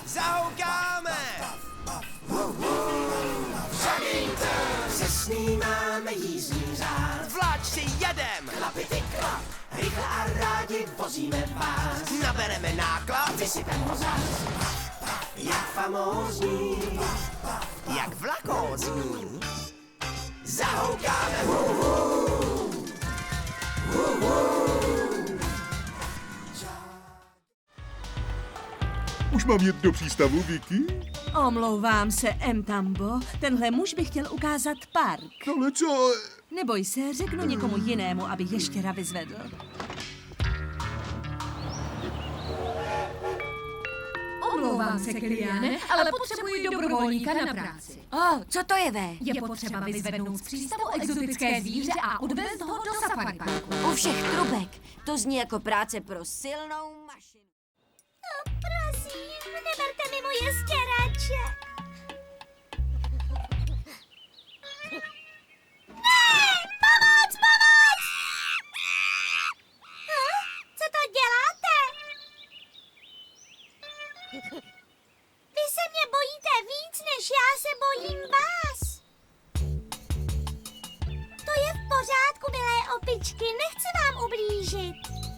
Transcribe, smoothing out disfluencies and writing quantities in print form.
Zahoukáme! Přesný máme jízdní řád. Vláč si jedem! Klapity klap, rychle a rádi vozíme vás. Nabereme náklad, Vysypem ho zas, jak famózní. jak vlakózní. Zahoukáme, Už mám jet do přístavu, Vicky? Omlouvám se, Tambo. Tenhle muž by chtěl ukázat park. Ale co? Neboj se, řeknu někomu jinému, aby ještěra vyzvedl. Omlouvám se, Kiliane, ale potřebuji dobrovolníka na práci. Co to je, Vé? Je potřeba vyzvednout z přístavu exotické zvíře a odvést ho do safari parku. U všech trubek. To zní jako práce pro silnou mašinu. Prosím, neberte mi moje stěrače. Ne, pomoc! Co to děláte? Vy se mě bojíte víc, než já se bojím vás. To je v pořádku, milé opičky, nechci vám ublížit.